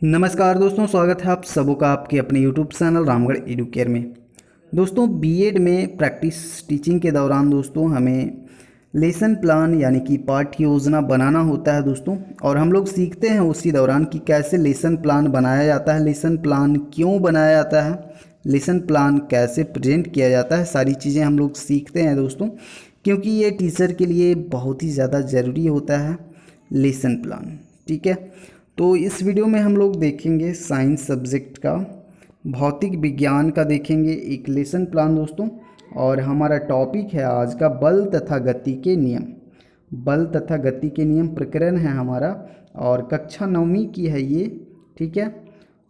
नमस्कार दोस्तों, स्वागत है आप सबों का आपके अपने यूट्यूब चैनल रामगढ़ एडुकेयर में। दोस्तों, बीएड में प्रैक्टिस टीचिंग के दौरान दोस्तों हमें लेसन प्लान यानी कि पाठ्य योजना बनाना होता है दोस्तों। और हम लोग सीखते हैं उसी दौरान कि कैसे लेसन प्लान बनाया जाता है, लेसन प्लान क्यों बनाया जाता है, लेसन प्लान कैसे प्रेजेंट किया जाता है। सारी चीज़ें हम लोग सीखते हैं दोस्तों, क्योंकि ये टीचर के लिए बहुत ही ज़्यादा ज़रूरी होता है लेसन प्लान। ठीक है, तो इस वीडियो में हम लोग देखेंगे साइंस सब्जेक्ट का, भौतिक विज्ञान का देखेंगे एक लेसन प्लान दोस्तों। और हमारा टॉपिक है आज का बल तथा गति के नियम। बल तथा गति के नियम प्रकरण है हमारा, और कक्षा 9वीं की है ये। ठीक है,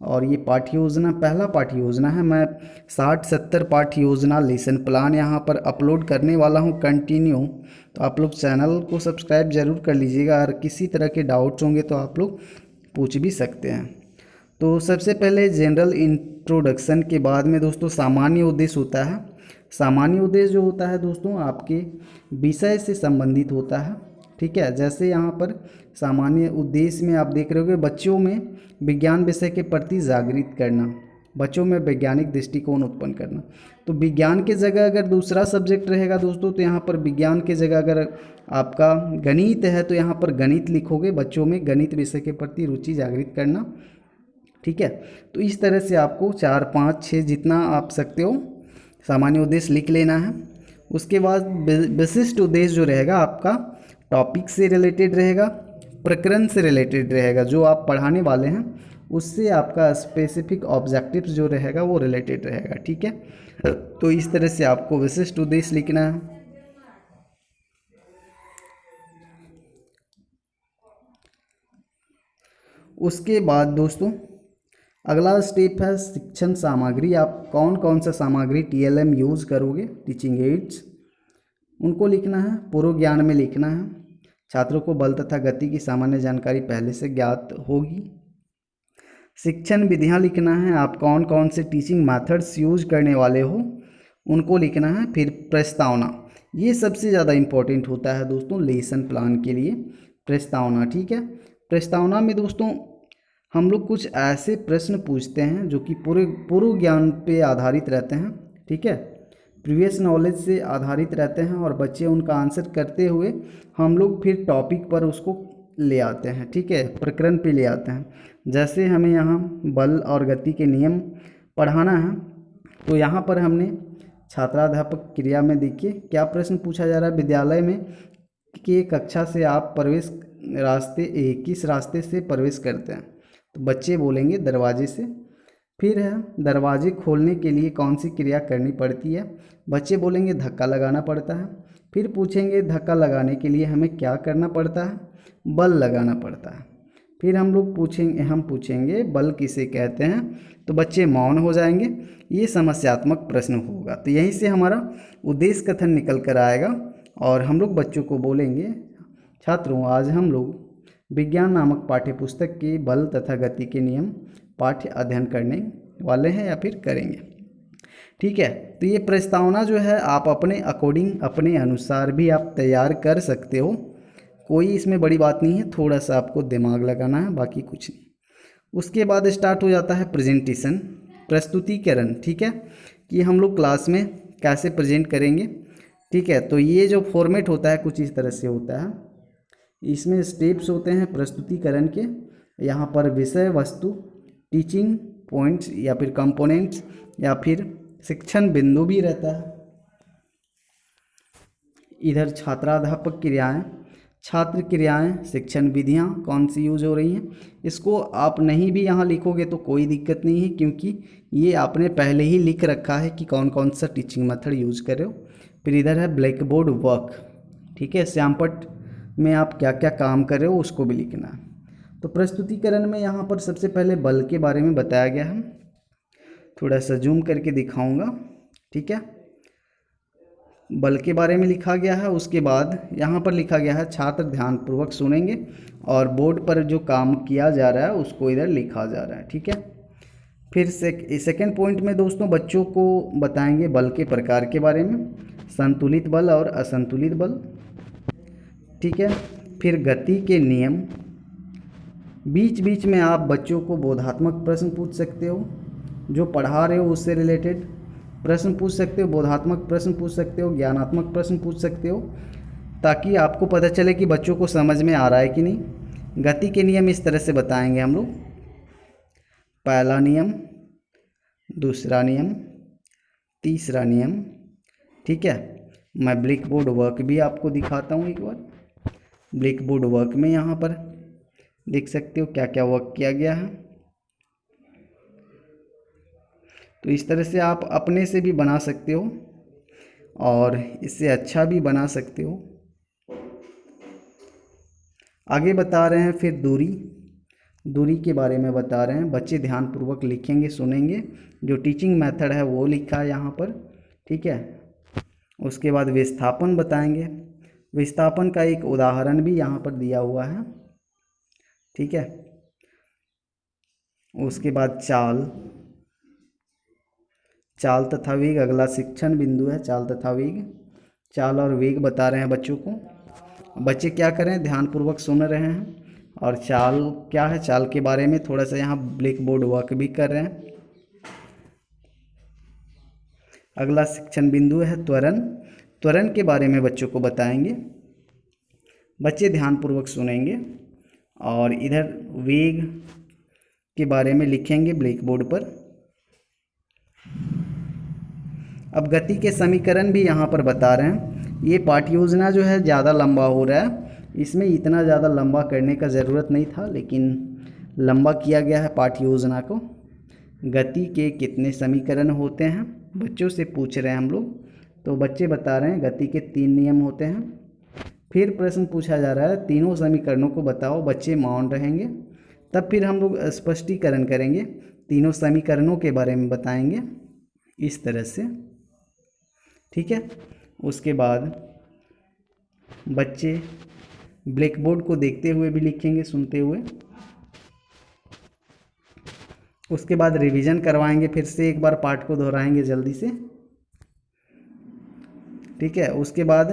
और ये पाठ्य योजना पहला पाठ्य योजना है। मैं 60-70 पाठ्य योजना लेसन प्लान यहाँ पर अपलोड करने वाला हूँ कंटिन्यू। तो आप लोग चैनल को सब्सक्राइब ज़रूर कर लीजिएगा, और किसी तरह के डाउट्स होंगे तो आप लोग पूछ भी सकते हैं। तो सबसे पहले जनरल इंट्रोडक्शन के बाद में दोस्तों सामान्य उद्देश्य होता है। सामान्य उद्देश्य जो होता है दोस्तों आपके विषय से संबंधित होता है। ठीक है, जैसे यहाँ पर सामान्य उद्देश्य में आप देख रहे होंगे बच्चों में विज्ञान विषय के प्रति जागृत करना, बच्चों में वैज्ञानिक दृष्टिकोण उत्पन्न करना। तो विज्ञान के जगह अगर दूसरा सब्जेक्ट रहेगा दोस्तों, तो यहाँ पर विज्ञान के जगह अगर आपका गणित है तो यहाँ पर गणित लिखोगे, बच्चों में गणित विषय के प्रति रुचि जागृत करना। ठीक है, तो इस तरह से आपको 4, 5, 6 जितना आप सकते हो सामान्य उद्देश्य लिख लेना है। उसके बाद विशिष्ट उद्देश्य जो रहेगा आपका टॉपिक से रिलेटेड रहेगा, प्रकरण से रिलेटेड रहेगा, जो आप पढ़ाने वाले हैं उससे आपका स्पेसिफिक ऑब्जेक्टिव्स जो रहेगा वो रिलेटेड रहेगा। ठीक है, तो इस तरह से आपको विशिष्ट उद्देश्य लिखना है। उसके बाद दोस्तों अगला स्टेप है शिक्षण सामग्री। आप कौन कौन सा सामग्री टीएलएम यूज़ करोगे, टीचिंग एड्स, उनको लिखना है। पूर्व ज्ञान में लिखना है, छात्रों को बल तथा गति की सामान्य जानकारी पहले से ज्ञात होगी। शिक्षण विधियाँ लिखना है, आप कौन कौन से टीचिंग मेथड्स यूज करने वाले हो उनको लिखना है। फिर प्रस्तावना, ये सबसे ज़्यादा इम्पोर्टेंट होता है दोस्तों लेसन प्लान के लिए, प्रस्तावना। ठीक है, प्रस्तावना में दोस्तों हम लोग कुछ ऐसे प्रश्न पूछते हैं जो कि पूर्व ज्ञान पे आधारित रहते हैं। ठीक है, प्रीवियस नॉलेज से आधारित रहते हैं, और बच्चे उनका आंसर करते हुए हम लोग फिर टॉपिक पर उसको ले आते हैं। ठीक है, प्रकरण पे ले आते हैं। जैसे हमें यहाँ बल और गति के नियम पढ़ाना है, तो यहाँ पर हमने छात्राध्यापक क्रिया में देखिए क्या प्रश्न पूछा जा रहा है। विद्यालय में कि कक्षा से आप प्रवेश किस रास्ते से प्रवेश करते हैं, तो बच्चे बोलेंगे दरवाजे से। फिर है दरवाजे खोलने के लिए कौन सी क्रिया करनी पड़ती है, बच्चे बोलेंगे धक्का लगाना पड़ता है। फिर पूछेंगे धक्का लगाने के लिए हमें क्या करना पड़ता है, बल लगाना पड़ता है। फिर हम पूछेंगे बल किसे कहते हैं, तो बच्चे मौन हो जाएंगे। ये समस्यात्मक प्रश्न होगा। तो यहीं से हमारा उद्देश्य कथन निकल कर आएगा, और हम लोग बच्चों को बोलेंगे छात्रों आज हम लोग विज्ञान नामक पाठ्य पुस्तक के बल तथा गति के नियम पाठ्य अध्ययन करने वाले हैं या फिर करेंगे। ठीक है, तो ये प्रस्तावना जो है आप अपने अकॉर्डिंग अपने अनुसार भी आप तैयार कर सकते हो, कोई इसमें बड़ी बात नहीं है, थोड़ा सा आपको दिमाग लगाना है, बाकी कुछ नहीं। उसके बाद स्टार्ट हो जाता है प्रेजेंटेशन, प्रस्तुतिकरण। ठीक है, कि हम लोग क्लास में कैसे प्रेजेंट करेंगे। ठीक है, तो ये जो फॉर्मेट होता है कुछ इस तरह से होता है। इसमें स्टेप्स होते हैं प्रस्तुतिकरण के। यहाँ पर विषय वस्तु, टीचिंग पॉइंट्स या फिर कंपोनेंट्स या फिर शिक्षण बिंदु भी रहता है। इधर छात्राध्यापक क्रियाएं, छात्र क्रियाएं, शिक्षण विधियां कौन सी यूज हो रही हैं। इसको आप नहीं भी यहाँ लिखोगे तो कोई दिक्कत नहीं है, क्योंकि ये आपने पहले ही लिख रखा है कि कौन कौन सा टीचिंग मेथड यूज कर रहे हो। फिर इधर है ब्लैक बोर्ड वर्क। ठीक है, श्यामपट्ट में आप क्या क्या काम कर रहे हो उसको भी लिखना है। तो प्रस्तुतिकरण में यहाँ पर सबसे पहले बल के बारे में बताया गया है, थोड़ा सा जूम करके दिखाऊंगा। ठीक है, बल के बारे में लिखा गया है। उसके बाद यहाँ पर लिखा गया है छात्र ध्यानपूर्वक सुनेंगे और बोर्ड पर जो काम किया जा रहा है उसको इधर लिखा जा रहा है। ठीक है, फिर सेकेंड पॉइंट में दोस्तों बच्चों को बताएंगे बल के प्रकार के बारे में, संतुलित बल और असंतुलित बल। ठीक है, फिर गति के नियम, बीच बीच में आप बच्चों को बोधात्मक प्रश्न पूछ सकते हो, जो पढ़ा रहे हो उससे रिलेटेड प्रश्न पूछ सकते हो, बोधात्मक प्रश्न पूछ सकते हो, ज्ञानात्मक प्रश्न पूछ सकते हो, ताकि आपको पता चले कि बच्चों को समझ में आ रहा है कि नहीं। गति के नियम इस तरह से बताएंगे हम लोग। पहला नियम, दूसरा नियम, तीसरा नियम। ठीक है, मैं ब्लैक बोर्ड वर्क भी आपको दिखाता हूँ एक बार। ब्लैक बोर्ड वर्क में यहाँ पर देख सकते हो क्या क्या वर्क किया गया है। तो इस तरह से आप अपने से भी बना सकते हो और इससे अच्छा भी बना सकते हो। आगे बता रहे हैं फिर दूरी के बारे में बता रहे हैं। बच्चे ध्यानपूर्वक लिखेंगे, सुनेंगे। जो टीचिंग मेथड है वो लिखा है यहाँ पर। ठीक है, उसके बाद विस्थापन बताएंगे। विस्थापन का एक उदाहरण भी यहाँ पर दिया हुआ है। ठीक है, उसके बाद चाल तथा वेग अगला शिक्षण बिंदु है। चाल तथा वेग, चाल और वेग बता रहे हैं बच्चों को। बच्चे क्या करें, ध्यानपूर्वक सुन रहे हैं और चाल क्या है, चाल के बारे में थोड़ा सा यहाँ ब्लैक बोर्ड वर्क भी कर रहे हैं। अगला शिक्षण बिंदु है त्वरण। त्वरण के बारे में बच्चों को बताएंगे। बच्चे ध्यानपूर्वक सुनेंगे और इधर वेग के बारे में लिखेंगे ब्लैक बोर्ड पर। अब गति के समीकरण भी यहाँ पर बता रहे हैं। ये पाठ्य योजना जो है ज़्यादा लंबा हो रहा है, इसमें इतना ज़्यादा लंबा करने का ज़रूरत नहीं था, लेकिन लंबा किया गया है पाठ्य योजना को। गति के कितने समीकरण होते हैं, बच्चों से पूछ रहे हैं हम लोग। तो बच्चे बता रहे हैं गति के 3 नियम होते हैं। फिर प्रश्न पूछा जा रहा है तीनों समीकरणों को बताओ। बच्चे मौन रहेंगे। तब फिर हम लोग स्पष्टीकरण करेंगे, तीनों समीकरणों के बारे में बताएंगे इस तरह से। ठीक है, उसके बाद बच्चे ब्लैक बोर्ड को देखते हुए भी लिखेंगे, सुनते हुए। उसके बाद रिवीजन करवाएंगे, फिर से एक बार पाठ को दोहराएंगे जल्दी से। ठीक है, उसके बाद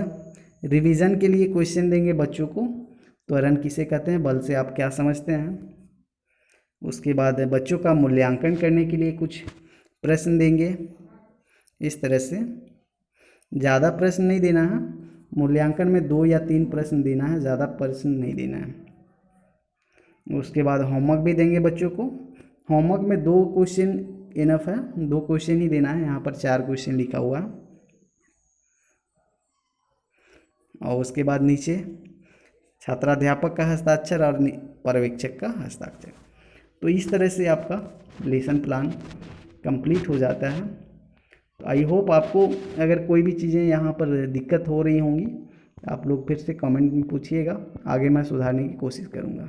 रिवीजन के लिए क्वेश्चन देंगे बच्चों को। त्वरण किसे कहते हैं, बल से आप क्या समझते हैं। उसके बाद बच्चों का मूल्यांकन करने के लिए कुछ प्रश्न देंगे इस तरह से। ज़्यादा प्रश्न नहीं देना है, मूल्यांकन में 2 या 3 प्रश्न देना है, ज़्यादा प्रश्न नहीं देना है। उसके बाद होमवर्क भी देंगे बच्चों को। होमवर्क में 2 क्वेश्चन इनफ है, 2 क्वेश्चन ही देना है। यहाँ पर 4 क्वेश्चन लिखा हुआ है। और उसके बाद नीचे छात्राध्यापक का हस्ताक्षर और पर्यवेक्षक का हस्ताक्षर। तो इस तरह से आपका लेसन प्लान कंप्लीट हो जाता है। तो आई होप आपको अगर कोई भी चीज़ें यहाँ पर दिक्कत हो रही होंगी, आप लोग फिर से कमेंट में पूछिएगा, आगे मैं सुधारने की कोशिश करूँगा।